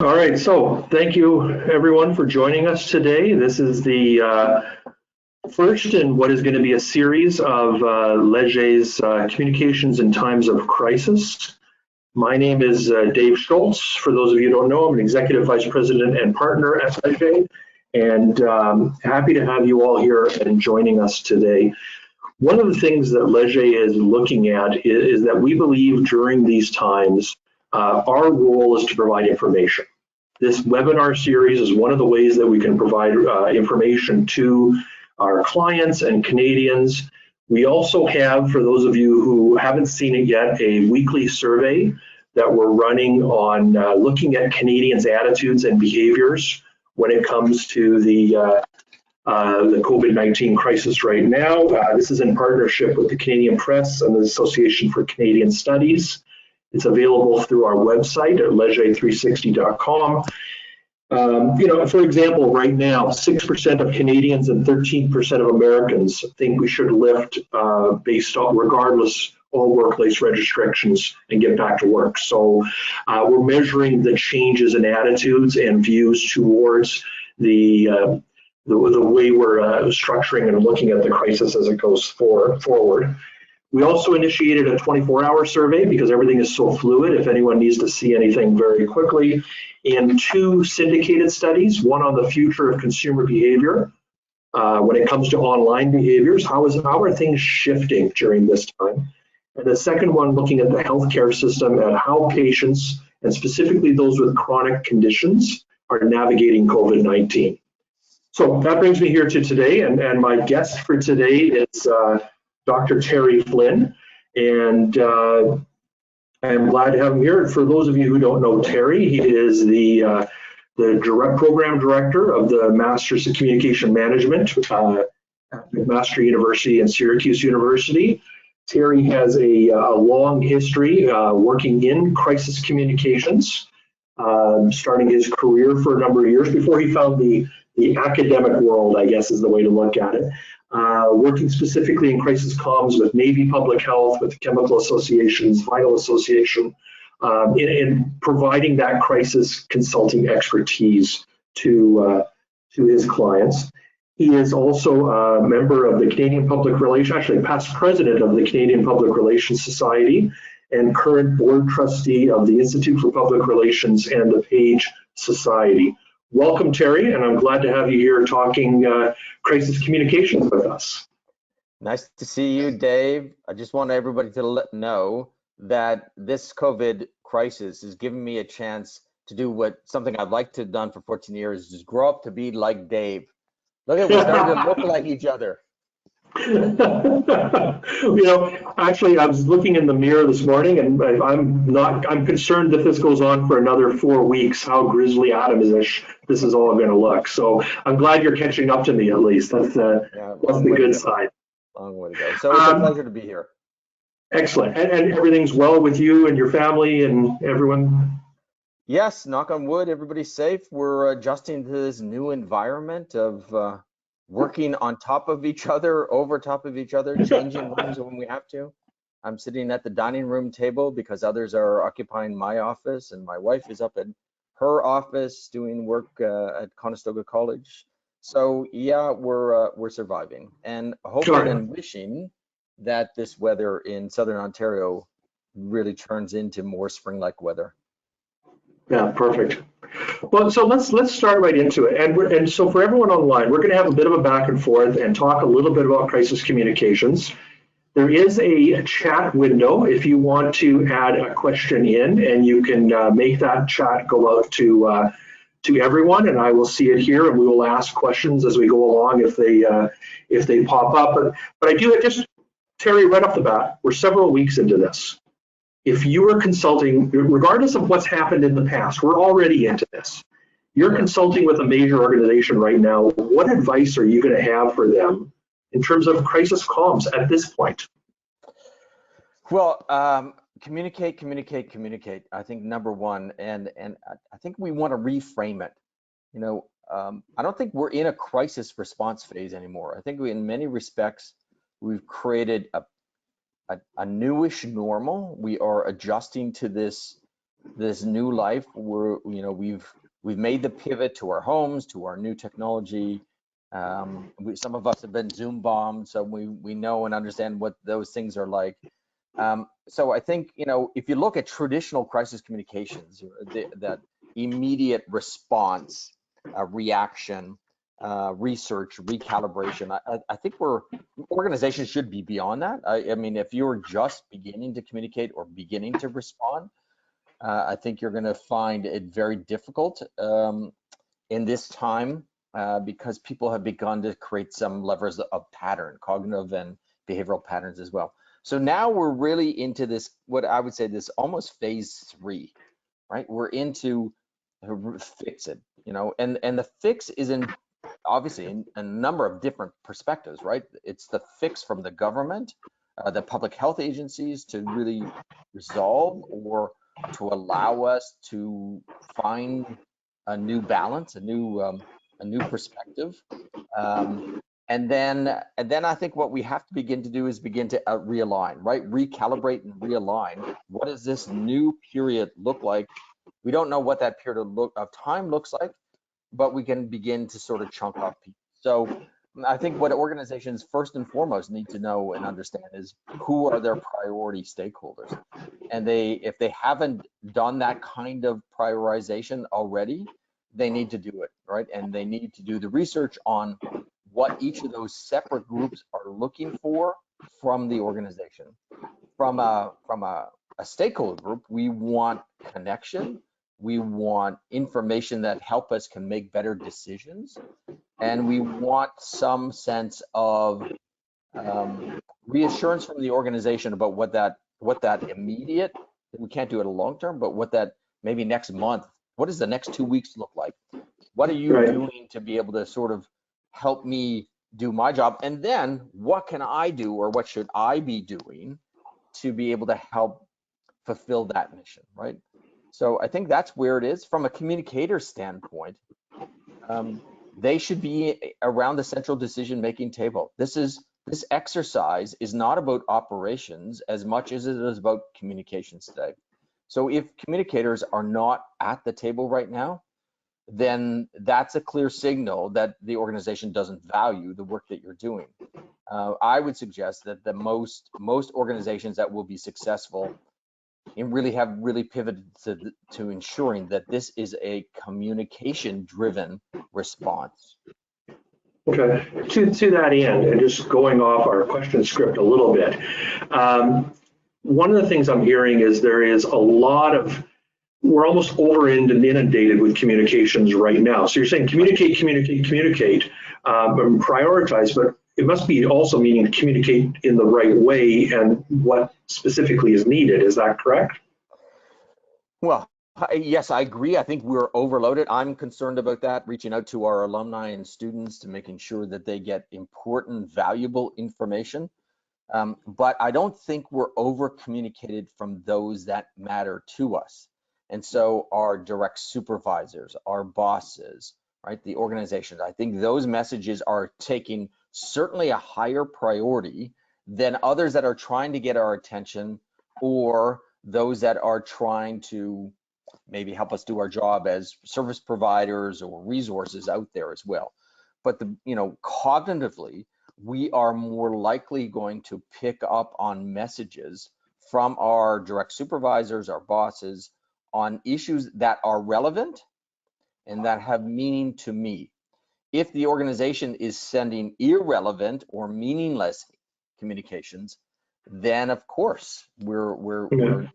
All right, so thank you everyone for joining us today. This is the first in what is going to be a series of Leger's Communications in Times of Crisis. My name is Dave Scholz. For those of you who don't know, I'm an Executive Vice President and Partner at Leger, and happy to have you all here and joining us today. One of the things that Leger is looking at is that we believe during these times, our role is to provide information. This webinar series is one of the ways that we can provide information to our clients and Canadians. We also have, for those of you who haven't seen it yet, a weekly survey that we're running on looking at Canadians' attitudes and behaviors when it comes to the COVID-19 crisis right now. This is in partnership with the Canadian Press and the Association for Canadian Studies. It's available through our website at leger360.com. For example, right now, 6% of Canadians and 13% of Americans think we should lift based on, regardless, all workplace restrictions and get back to work. So we're measuring the changes in attitudes and views towards the way we're structuring and looking at the crisis as it goes forward. We also initiated a 24-hour survey because everything is so fluid. If anyone needs to see anything very quickly, and 2 syndicated studies, one on the future of consumer behavior when it comes to online behaviors. How are things shifting during this time? And the second one looking at the healthcare system and how patients, and specifically those with chronic conditions, are navigating COVID-19. So that brings me here to today, and my guest for today is Dr. Terry Flynn, and I am glad to have him here. For those of you who don't know Terry, he is the program director of the Masters of Communication Management at McMaster University and Syracuse University. Terry has a long history working in crisis communications, starting his career for a number of years before he found the academic world, I guess is the way to look at it. Working specifically in crisis comms with Navy Public Health, with Chemical Associations, Vital Association, in providing that crisis consulting expertise to his clients. He is also a member of the Canadian Public Relations, actually past president of the Canadian Public Relations Society, and current board trustee of the Institute for Public Relations and the Page Society. Welcome, Terry, and I'm glad to have you here talking crisis communications with us. Nice to see you, Dave. I just want everybody to know that this COVID crisis is giving me a chance to do something I'd like to have done for 14 years, just grow up to be like Dave. Look at, we're starting to look like each other. Actually, I was looking in the mirror this morning, and I'm concerned that this goes on for another 4 weeks, how Grizzly Adams-ish this is all going to look. So I'm glad you're catching up to me at least. That's the good side. Long way to go. So it's a pleasure to be here. Excellent. And everything's well with you and your family and everyone? Yes, knock on wood, everybody's safe. We're adjusting to this new environment of working on top of each other, over top of each other, changing rooms when we have to. I'm sitting at the dining room table because others are occupying my office, and my wife is up at her office doing work at Conestoga College. So yeah, we're surviving, and hoping and wishing that this weather in Southern Ontario really turns into more spring-like weather. Yeah, perfect. Well, so let's start right into it. And so for everyone online, we're going to have a bit of a back and forth and talk a little bit about crisis communications. There is a chat window if you want to add a question in, and you can make that chat go out to everyone, and I will see it here, and we will ask questions as we go along if they pop up. But I do just, Terry, right off the bat, we're several weeks into this. If you are consulting, regardless of what's happened in the past, we're already into this. You're consulting with a major organization right now. What advice are you going to have for them in terms of crisis comms at this point? Well, communicate. I think number one, and I think we want to reframe it. I don't think we're in a crisis response phase anymore. I think in many respects, we've created a newish normal. We are adjusting to this this new life. We've made the pivot to our homes, to our new technology. Some of us have been Zoom bombed, so we know and understand what those things are like. So I think, if you look at traditional crisis communications, that immediate response, reaction, research, recalibration, I think organizations should be beyond that. I mean, if you're just beginning to communicate or beginning to respond, I think you're going to find it very difficult in this time because people have begun to create some levers of pattern, cognitive and behavioral patterns as well. So now we're really into this, what I would say, this almost phase 3, right? We're into fix it, and the fix is obviously in a number of different perspectives, right? It's the fix from the government, the public health agencies to really resolve or to allow us to find a new balance, a new perspective. And then I think what we have to begin to do is begin to realign, right? Recalibrate and realign. What does this new period look like? We don't know what that period of time looks like, but we can begin to sort of chunk off people. So I think what organizations first and foremost need to know and understand is who are their priority stakeholders. And if they haven't done that kind of prioritization already, they need to do it, right? And they need to do the research on what each of those separate groups are looking for from the organization. From a stakeholder group, we want connection. We want information that help us can make better decisions. And we want some sense of reassurance from the organization about what that immediate, we can't do it a long term, but what that maybe next month, what does the next 2 weeks look like? What are you doing to be able to sort of help me do my job? And then what can I do, or what should I be doing to be able to help fulfill that mission, right? So I think that's where it is. From a communicator standpoint, they should be around the central decision-making table. This exercise is not about operations as much as it is about communications today. So if communicators are not at the table right now, then that's a clear signal that the organization doesn't value the work that you're doing. I would suggest that the most organizations that will be successful and really have pivoted to ensuring that this is a communication-driven response. Okay, to that end, and just going off our question script a little bit, one of the things I'm hearing is there is a lot of, we're almost inundated with communications right now. So you're saying communicate, and prioritize, but it must be also meaning communicate in the right way and what specifically is needed. Is that correct? Well, yes, I agree. I think we're overloaded. I'm concerned about that, reaching out to our alumni and students to making sure that they get important, valuable information. But I don't think we're over communicated from those that matter to us. And so our direct supervisors, our bosses, right, the organizations, I think those messages are taking certainly a higher priority than others that are trying to get our attention, or those that are trying to maybe help us do our job as service providers or resources out there as well. But cognitively, we are more likely going to pick up on messages from our direct supervisors, our bosses, on issues that are relevant and that have meaning to me. If the organization is sending irrelevant or meaningless communications, then of course we're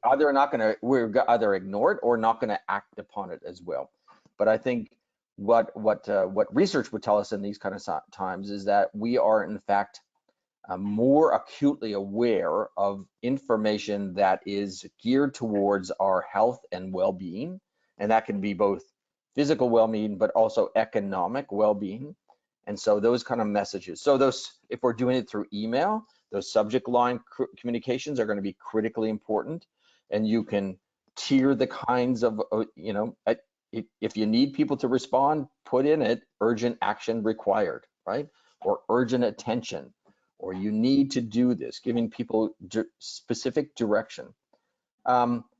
either ignore it or not going to act upon it as well. But I think what research would tell us in these kind of times is that we are in fact more acutely aware of information that is geared towards our health and well-being, and that can be both physical well-being but also economic well-being. And so those kind of messages, so those, if we're doing it through email, those subject line communications are going to be critically important, and you can tier the kinds of, if you need people to respond, put in it urgent action required, right? Or urgent attention, or you need to do this, giving people specific direction.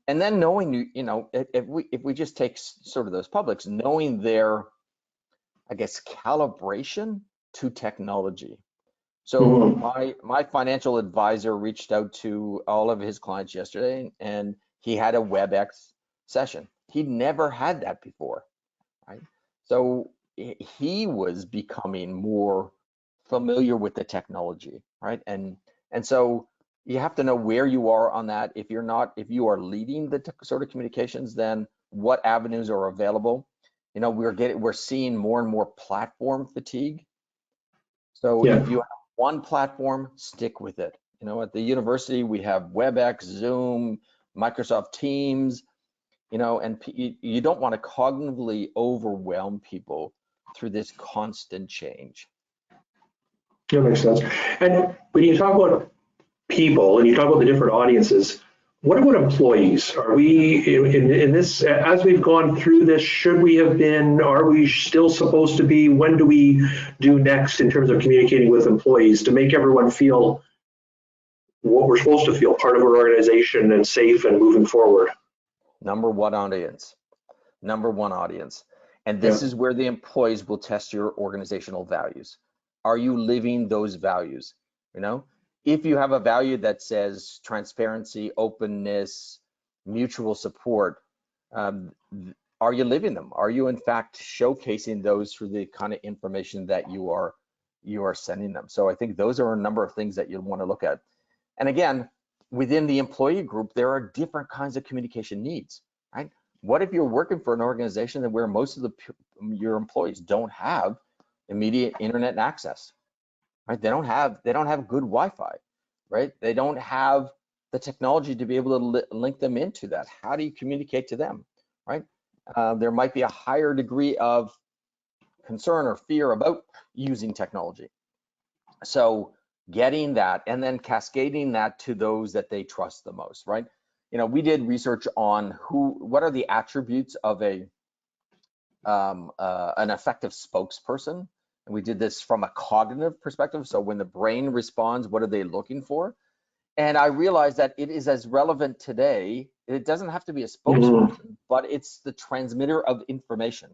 And then knowing, if we just take sort of those publics, knowing their, I guess, calibration to technology. So my financial advisor reached out to all of his clients yesterday, and he had a WebEx session. He'd never had that before, right? So he was becoming more familiar with the technology, right? And so you have to know where you are on that. If you are leading the sort of communications, then what avenues are available? We're seeing more and more platform fatigue. So if you have one platform, stick with it. At the university, we have WebEx, Zoom, Microsoft Teams, and you don't want to cognitively overwhelm people through this constant change. That makes sense. And when you talk about people and you talk about the different audiences, what about employees? Are we in this, as we've gone through this, should we have been, are we still supposed to be, when do we do next in terms of communicating with employees to make everyone feel what we're supposed to feel, part of our organization and safe and moving forward? Number one audience. And this is where the employees will test your organizational values. Are you living those values? If you have a value that says transparency, openness, mutual support, are you living them? Are you in fact showcasing those through the kind of information that you are sending them? So I think those are a number of things that you'll want to look at. And again, within the employee group, there are different kinds of communication needs, right? What if you're working for an organization that where most of your employees don't have immediate internet access, right? They don't have good Wi-Fi, right? They don't have the technology to be able to link them into that. How do you communicate to them, right? There might be a higher degree of concern or fear about using technology. So getting that and then cascading that to those that they trust the most, right? We did research on what are the attributes of an effective spokesperson. And we did this from a cognitive perspective. So when the brain responds, what are they looking for? And I realized that it is as relevant today. It doesn't have to be a spokesperson, but it's the transmitter of information.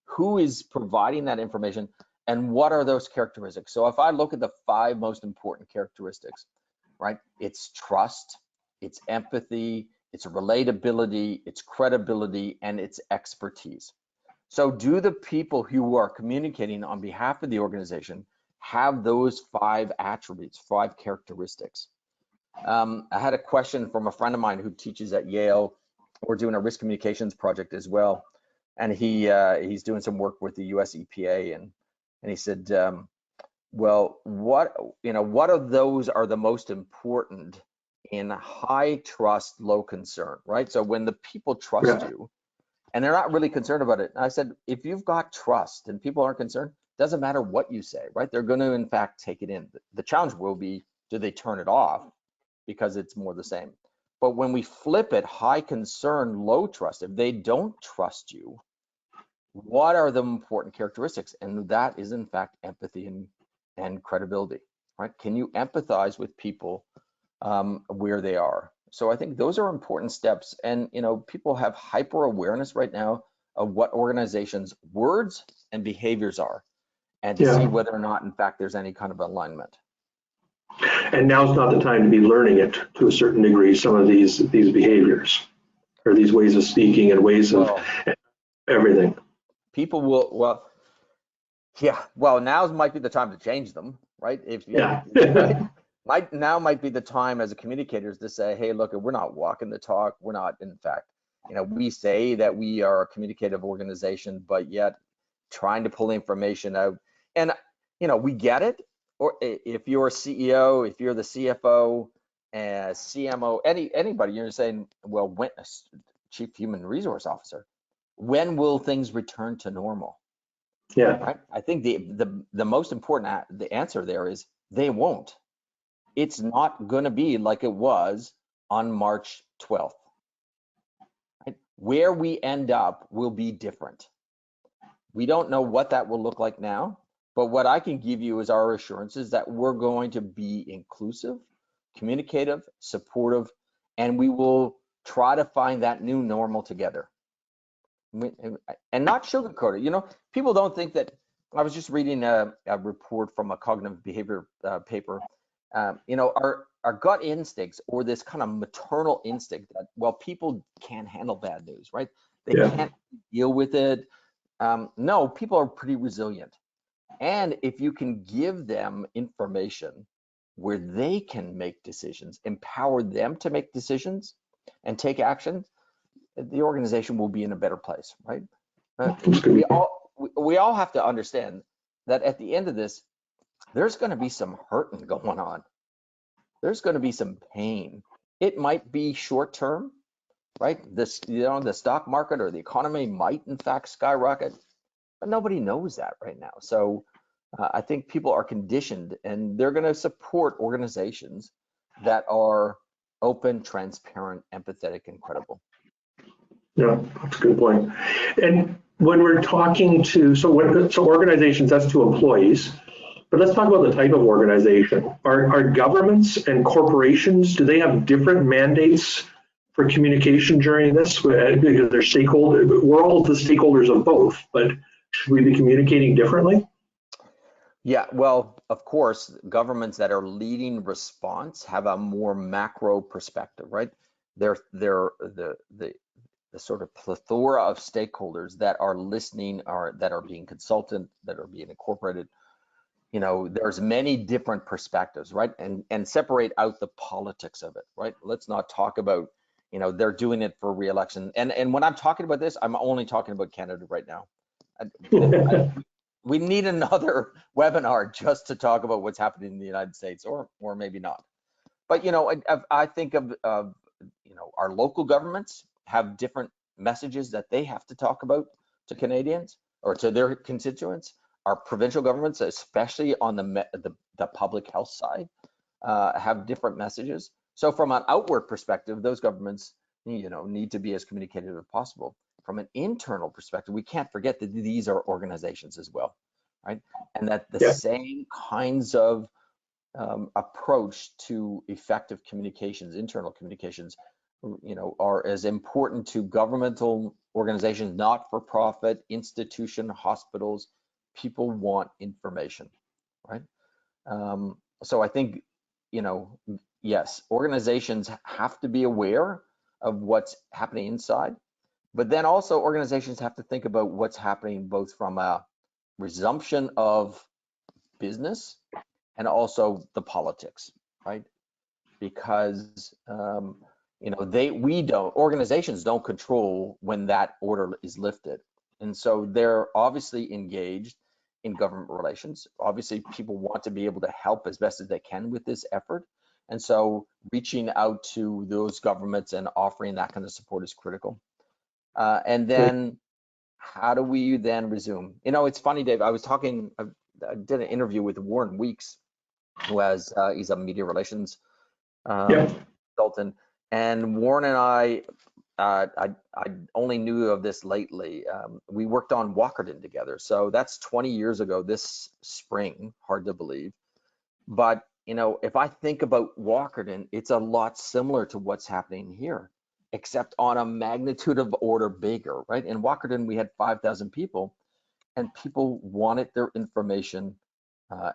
Who is providing that information and what are those characteristics? So if I look at the 5 most important characteristics, right? It's trust, it's empathy, it's relatability, it's credibility, and it's expertise. So do the people who are communicating on behalf of the organization have those 5 attributes, 5 characteristics? I had a question from a friend of mine who teaches at Yale. We're doing a risk communications project as well. And he's doing some work with the US EPA. And he said, well, what of those are the most important in high trust, low concern, right? So when the people trust you and they're not really concerned about it. And I said, if you've got trust and people aren't concerned, doesn't matter what you say, right? They're going to, in fact, take it in. The challenge will be, do they turn it off? Because it's more the same. But when we flip it, high concern, low trust, if they don't trust you, what are the important characteristics? And that is, in fact, empathy and credibility, right? Can you empathize with people where they are? So I think those are important steps. And, people have hyper awareness right now of what organizations' words and behaviors are, and to see whether or not, in fact, there's any kind of alignment. And now's not the time to be learning it to a certain degree, some of these behaviors or these ways of speaking and ways of everything. People will, now might be the time to change them, right? Now might be the time as a communicators to say, hey, look, we're not walking the talk. We're not, in fact, we say that we are a communicative organization, but yet trying to pull information out. And, we get it. Or if you're a CEO, if you're the CFO, CMO, anybody, you're saying, well, when Chief Human Resource Officer, when will things return to normal? Right? I think the most important the answer there is they won't. It's not going to be like it was on March 12th. Right? Where we end up will be different. We don't know what that will look like now. But what I can give you is our assurances that we're going to be inclusive, communicative, supportive, and we will try to find that new normal together. And not sugarcoat it. You know, people don't think that. I was just reading a report from a cognitive behavior paper. You know, our gut instincts, or this kind of maternal instinct that, well, people can't handle bad news, right? They can't deal with it. No, people are pretty resilient. And if you can give them information where they can make decisions, empower them to make decisions and take action, the organization will be in a better place, right? We all have to understand that at the end of this, there's going to be some hurting going on. There's going to be some pain. It might be short term, right? This, you know, the stock market or the economy might in fact skyrocket, but nobody knows that right now. So I think people are conditioned, and they're going to support organizations that are open, transparent, empathetic, and credible. Yeah, that's a good point. And when we're talking to, so organizations, that's to employees, but let's talk about the type of organization. Are governments and corporations, do they have different mandates for communication during this? Because they're stakeholders, we're all the stakeholders of both, but should we be communicating differently? Yeah, well, of course, governments that are leading response have a more macro perspective, right? They're the sort of plethora of stakeholders that are listening, that are being consulted, that are being incorporated. You know, there's many different perspectives, right? And separate out the politics of it, right? Let's not talk about, you know, they're doing it for re-election. And when I'm talking about this, I'm only talking about Canada right now. We need another webinar just to talk about what's happening in the United States, or maybe not. But, you know, I think of you know, our local governments have different messages that they have to talk about to Canadians or to their constituents. Our provincial governments, especially on the public health side, have different messages. So from an outward perspective, those governments, you know, need to be as communicative as possible. From an internal perspective, we can't forget that these are organizations as well, right? And that the same kinds of approach to effective communications, internal communications, you know, are as important to governmental organizations, not-for-profit, institution, hospitals. People want information, right? So I think, you know, yes, organizations have to be aware of what's happening inside, but then also organizations have to think about what's happening both from a resumption of business and also the politics, right? Because you know, organizations don't control when that order is lifted, and so they're obviously engaged in government relations. Obviously, people want to be able to help as best as they can with this effort, and so reaching out to those governments and offering that kind of support is critical. And then how do we then resume? You know, it's funny, Dave, I did an interview with Warren Weeks, who has, he's a media relations consultant. And Warren and I only knew of this lately. We worked on Walkerton together. So that's 20 years ago this spring, hard to believe. But, you know, if I think about Walkerton, it's a lot similar to what's happening here, except on a magnitude of order bigger, right? In Walkerton, we had 5,000 people, and people wanted their information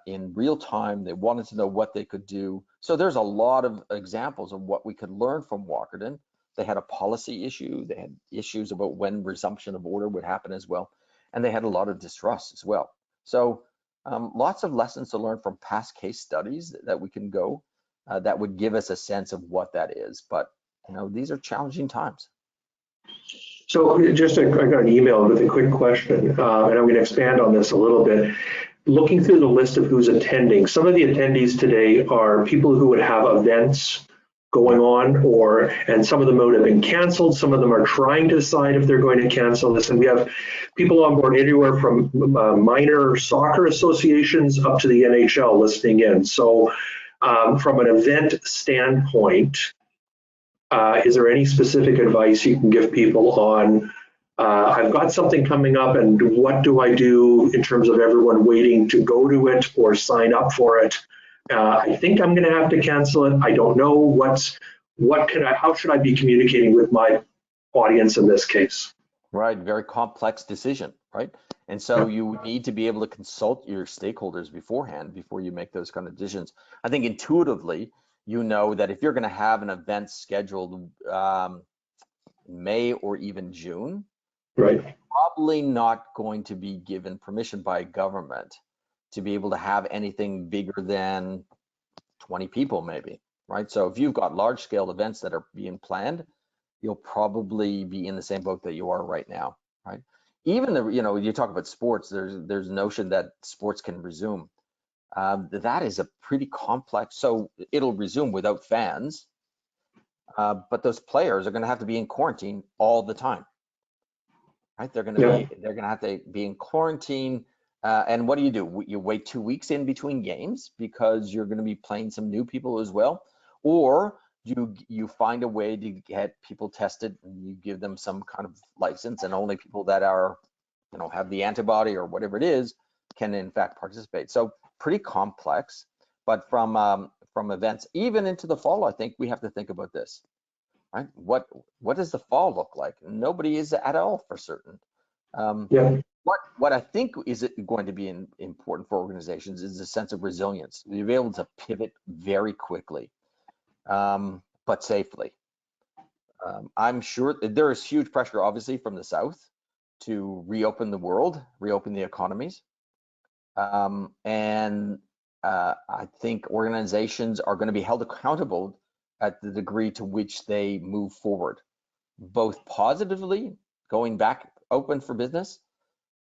in real time. They wanted to know what they could do. So there's a lot of examples of what we could learn from Walkerton. They had a policy issue. They had issues about when resumption of order would happen as well. And they had a lot of distrust as well. So lots of lessons to learn from past case studies that we can go that would give us a sense of what that is. But, you know, these are challenging times. So I got an email with a quick question, and I'm going to expand on this a little bit. Looking through the list of who's attending, some of the attendees today are people who would have events going on, and some of them would have been canceled. Some of them are trying to decide if they're going to cancel this. And we have people on board anywhere from minor soccer associations up to the NHL listening in. So from an event standpoint, is there any specific advice you can give people on, I've got something coming up, and what do I do in terms of everyone waiting to go to it or sign up for it? I think I'm going to have to cancel it. I don't know. how should I be communicating with my audience in this case? Right, very complex decision, right? And so you need to be able to consult your stakeholders beforehand before you make those kind of decisions. I think intuitively, you know that if you're going to have an event scheduled May or even June, Right. probably not going to be given permission by government to be able to have anything bigger than 20 people maybe, right? So if you've got large scale events that are being planned, you'll probably be in the same boat that you are right now, right? Even the, you talk about sports, there's a notion that sports can resume. That is a pretty complex, so it'll resume without fans, but those players are gonna have to be in quarantine all the time, right? They're gonna have to be in quarantine. And what do? You wait 2 weeks in between games because you're gonna be playing some new people as well, or you find a way to get people tested and you give them some kind of license, and only people that are, have the antibody or whatever it is can in fact participate. So pretty complex, but from events even into the fall, I think we have to think about this, right? What does the fall look like? Nobody is at all for certain. Yeah. What I think is going to be important for organizations is a sense of resilience. To be able to pivot very quickly, but safely. I'm sure there is huge pressure, obviously, from the South to reopen the world, reopen the economies. And I think organizations are going to be held accountable at the degree to which they move forward, both positively, going back open for business,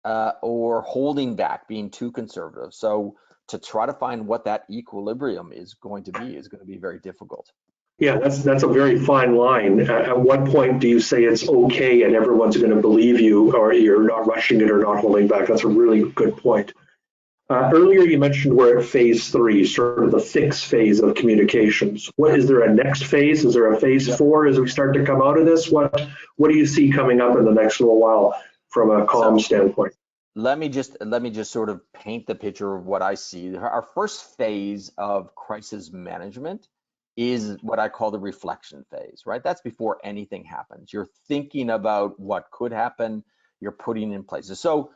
or holding back, being too conservative. So to try to find what that equilibrium is going to be very difficult. Yeah, that's a very fine line. At what point do you say it's okay and everyone's going to believe you, or you're not rushing it or not holding back? That's a really good point. Earlier you mentioned we're at phase 3, sort of the fix phase of communications. What is there a next phase? Is there a phase 4 as we start to come out of this? What do you see coming up in the next little while from a comm standpoint? Let me just sort of paint the picture of what I see. Our first phase of crisis management is what I call the reflection phase, right? That's before anything happens. You're thinking about what could happen, you're putting in places. So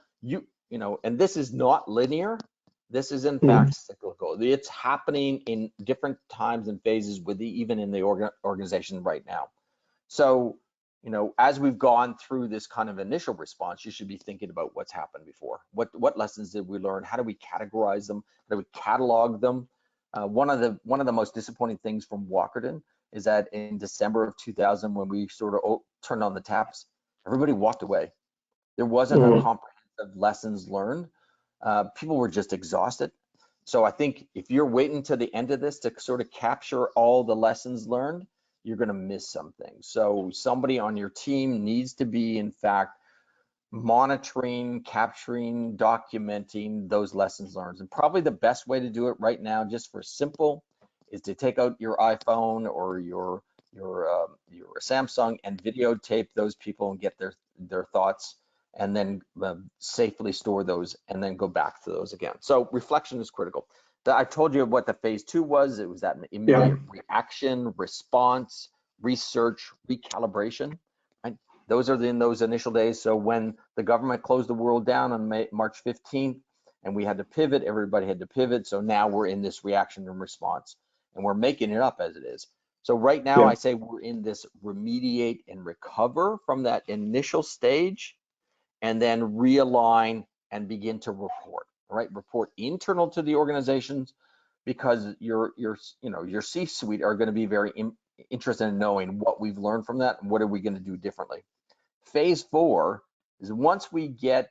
and this is not linear. This is in fact cyclical. It's happening in different times and phases even in the organization right now. So, as we've gone through this kind of initial response, you should be thinking about what's happened before. What lessons did we learn? How do we categorize them? How do we catalog them? One of the most disappointing things from Walkerton is that in December of 2000, when we sort of turned on the taps, everybody walked away. There wasn't a comprehensive lessons learned. People were just exhausted. So I think if you're waiting to the end of this to sort of capture all the lessons learned, you're going to miss something. So somebody on your team needs to be, in fact, monitoring, capturing, documenting those lessons learned. And probably the best way to do it right now, just for simple, is to take out your iPhone or your Samsung and videotape those people and get their thoughts, and then safely store those and then go back to those again. So reflection is critical. I told you what the phase 2 was. It was that immediate reaction, response, research, recalibration. Right? Those are in those initial days. So when the government closed the world down on March 15th, and we had to pivot, everybody had to pivot. So now we're in this reaction and response, and we're making it up as it is. So right now I say we're in this remediate and recover from that initial stage, and then realign and begin to report. Right, report internal to the organizations, because your C-suite are going to be very interested in knowing what we've learned from that and what are we going to do differently. Phase 4 is once we get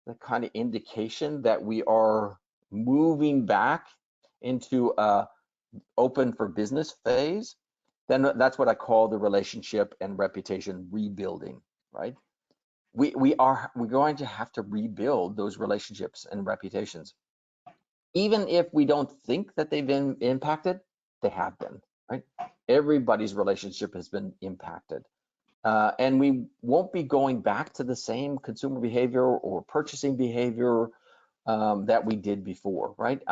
the kind of indication that we are moving back into a open for business phase, then that's what I call the relationship and reputation rebuilding, right? We're going to have to rebuild those relationships and reputations. Even if we don't think that they've been impacted, they have been, right? Everybody's relationship has been impacted. And we won't be going back to the same consumer behavior or purchasing behavior that we did before, right?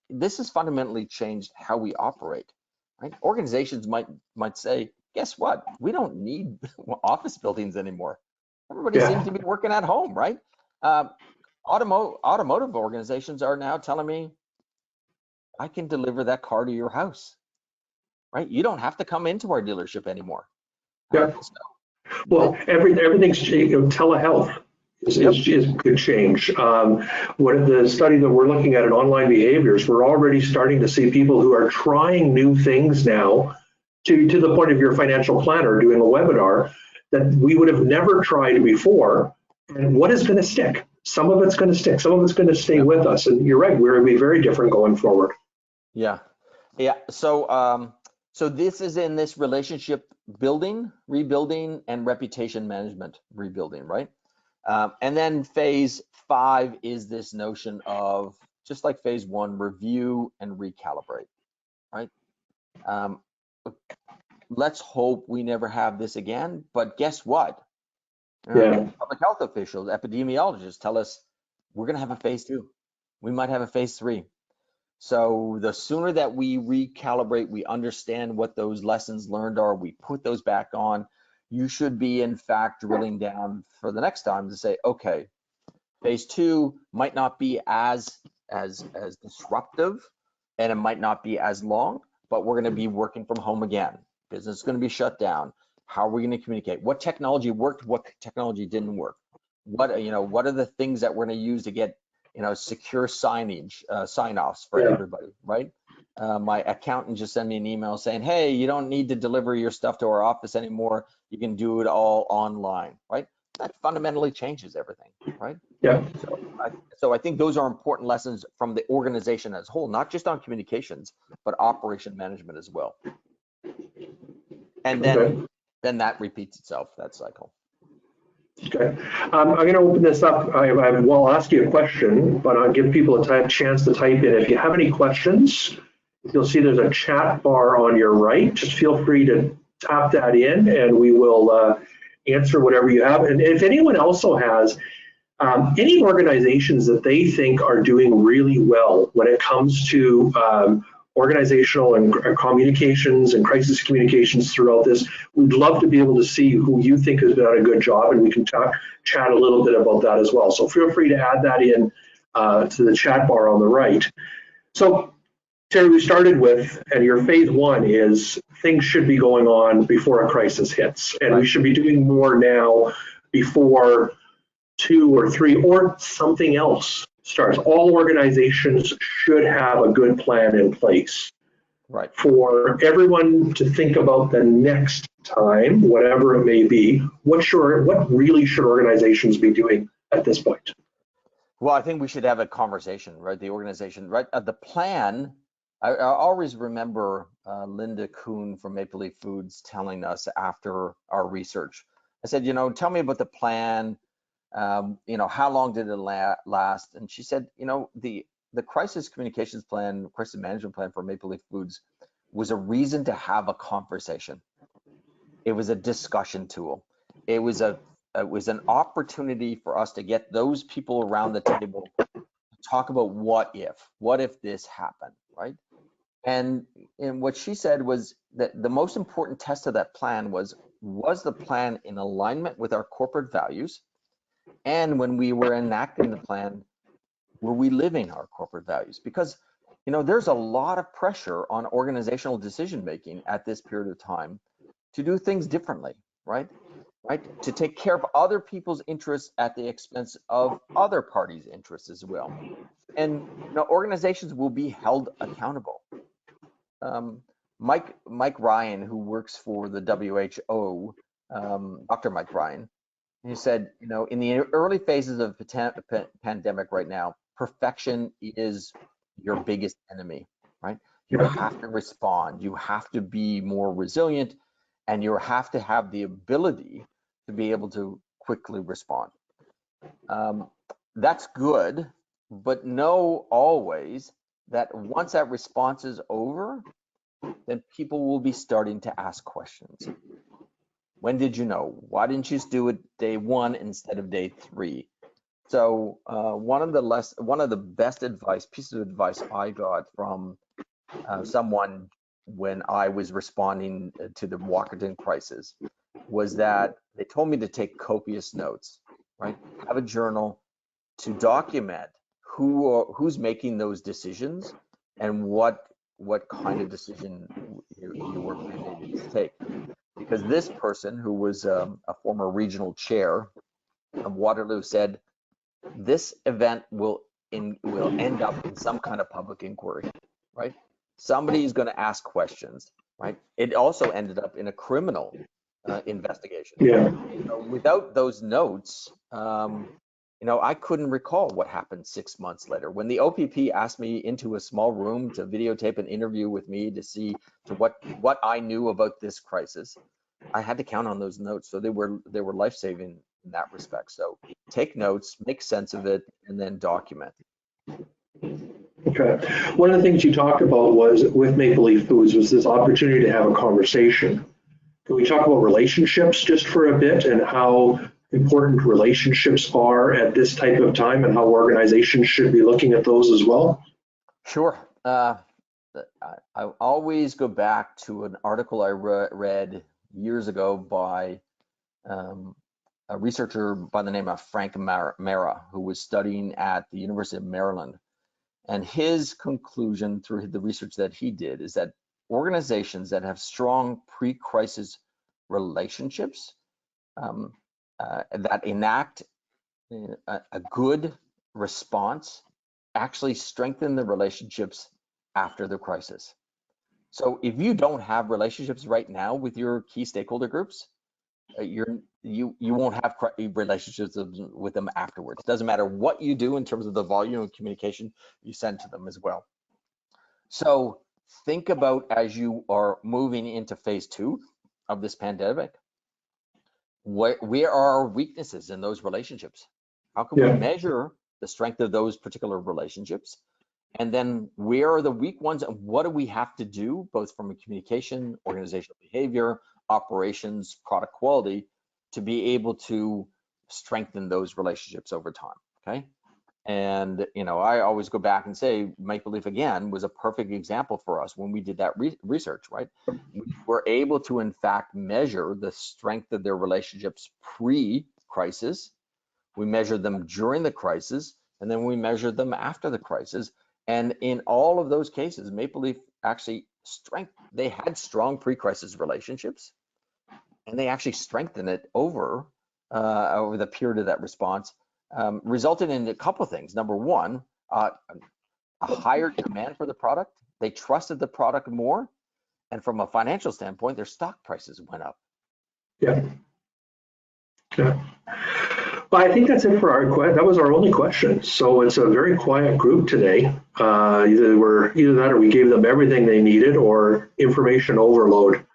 This has fundamentally changed how we operate, right? Organizations might say, guess what? We don't need office buildings anymore. Everybody Yeah. seems to be working at home, right? Automotive organizations are now telling me, I can deliver that car to your house, right? You don't have to come into our dealership anymore. Yeah. So Well, everything's telehealth is could change. What the study that we're looking at in online behaviors, we're already starting to see people who are trying new things now to the point of your financial planner doing a webinar that we would have never tried before. And what is going to stick? Some of it's going to stick. Some of it's going to stay with us. And you're right, we're going to be very different going forward. Yeah. So this is in this relationship building, rebuilding, and reputation management rebuilding, right? And then phase 5 is this notion of, just like phase 1, review and recalibrate, right? Let's hope we never have this again, but guess what? Public health officials, epidemiologists tell us we're going to have a phase 2. We might have a phase 3. So the sooner that we recalibrate, we understand what those lessons learned are, we put those back on, you should be in fact drilling down for the next time to say, okay, phase 2 might not be as disruptive, and it might not be as long, but we're going to be working from home again. Business is going to be shut down. How are we going to communicate? What technology worked? What technology didn't work? What are the things that we're going to use to get secure sign-offs for everybody, right? My accountant just sent me an email saying, hey, you don't need to deliver your stuff to our office anymore. You can do it all online, right? That fundamentally changes everything, right? Yeah. So I think those are important lessons from the organization as a whole, not just on communications, but operation management as well. And then that repeats itself, that cycle. Okay. I'm going to open this up. I'll ask you a question, but I'll give people a chance to type in. If you have any questions, you'll see there's a chat bar on your right. Just feel free to tap that in and we will answer whatever you have. And if anyone also has any organizations that they think are doing really well when it comes to organizational and communications and crisis communications throughout this, we'd love to be able to see who you think has done a good job, and we can chat a little bit about that as well. So feel free to add that in to the chat bar on the right. So Terry, we started with, and your phase 1 is things should be going on before a crisis hits, and we should be doing more now before 2 or 3 or something else starts. All organizations should have a good plan in place for everyone to think about the next time, whatever it may be. What really should organizations be doing at this point? Well, I think we should have a conversation, right? The organization, right? The plan, I always remember Linda Kuhn from Maple Leaf Foods telling us after our research. I said, tell me about the plan. How long did it last? And she said, the crisis communications plan, crisis management plan for Maple Leaf Foods was a reason to have a conversation. It was a discussion tool. It was an opportunity for us to get those people around the table to talk about what if this happened, right? And what she said was that the most important test of that plan was the plan in alignment with our corporate values? And when we were enacting the plan, were we living our corporate values? Because, there's a lot of pressure on organizational decision-making at this period of time to do things differently, right? To take care of other people's interests at the expense of other parties' interests as well. And organizations will be held accountable. Mike Ryan, who works for the WHO, Dr. Mike Ryan, he said, in the early phases of the pandemic right now, perfection is your biggest enemy, right? You have to respond. You have to be more resilient, and you have to have the ability to be able to quickly respond. That's good, but know always that once that response is over, then people will be starting to ask questions. When did you know? Why didn't you do it day 1 instead of day 3? So one of the best pieces of advice I got from someone when I was responding to the Walkerton crisis was that they told me to take copious notes, right? Have a journal to document who's making those decisions and what kind of decision you were mandated to take. Because this person, who was a former regional chair of Waterloo, said this event will end up in some kind of public inquiry, right? Somebody's going to ask questions, right? It also ended up in a criminal investigation. Yeah. So without those notes, I couldn't recall what happened 6 months later. When the OPP asked me into a small room to videotape an interview with me to see what I knew about this crisis, I had to count on those notes. So they were life-saving in that respect. So take notes, make sense of it, and then document. Okay. One of the things you talked about was with Maple Leaf Foods was this opportunity to have a conversation. Can we talk about relationships just for a bit and how important relationships are at this type of time and how organizations should be looking at those as well? Sure. I always go back to an article I read years ago by a researcher by the name of Frank Mara, who was studying at the University of Maryland. And his conclusion through the research that he did is that organizations that have strong pre-crisis relationships that enact a good response actually strengthen the relationships after the crisis. So if you don't have relationships right now with your key stakeholder groups, you won't have relationships with them afterwards. It doesn't matter what you do in terms of the volume of communication you send to them as well. So think about, as you are moving into phase 2 of this pandemic, where are our weaknesses in those relationships? How can we measure the strength of those particular relationships? And then where are the weak ones, and what do we have to do, both from a communication, organizational behavior, operations, product quality, to be able to strengthen those relationships over time, okay? And, I always go back and say Maple Leaf, again, was a perfect example for us when we did that research, right? We were able to, in fact, measure the strength of their relationships pre-crisis. We measured them during the crisis, and then we measured them after the crisis. And in all of those cases, Maple Leaf actually they had strong pre-crisis relationships, and they actually strengthened it over the period of that response, resulted in a couple of things. Number one, a higher demand for the product. They trusted the product more, and from a financial standpoint, their stock prices went up. Yeah. Well, I think that's it for our question. That was our only question. So it's a very quiet group today. Either that or we gave them everything they needed, or information overload.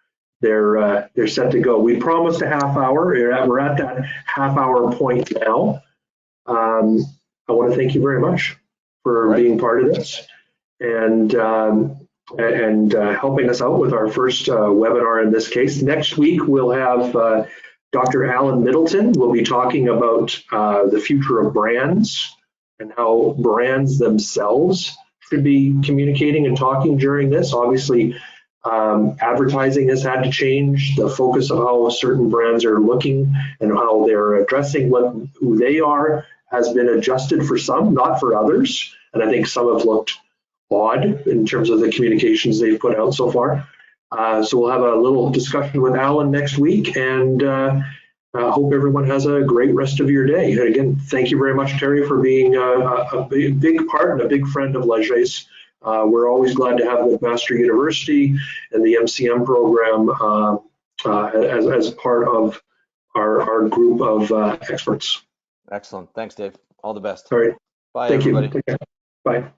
They're set to go. We promised a half hour. We're at that half hour point now. I want to thank you very much for being part of this and helping us out with our first webinar in this case. Next week we'll have Dr. Alan Middleton. Will be talking about the future of brands and how brands themselves should be communicating and talking during this. Obviously, advertising has had to change. The focus of how certain brands are looking and how they're addressing who they are has been adjusted for some, not for others. And I think some have looked odd in terms of the communications they've put out so far. So we'll have a little discussion with Alan next week, and hope everyone has a great rest of your day. And again, thank you very much, Terry, for being a big part and a big friend of Leger's. We're always glad to have McMaster University and the MCM program as part of our group of experts. Excellent. Thanks, Dave. All the best. All right. Bye, Thank everybody. you. Take care. Bye.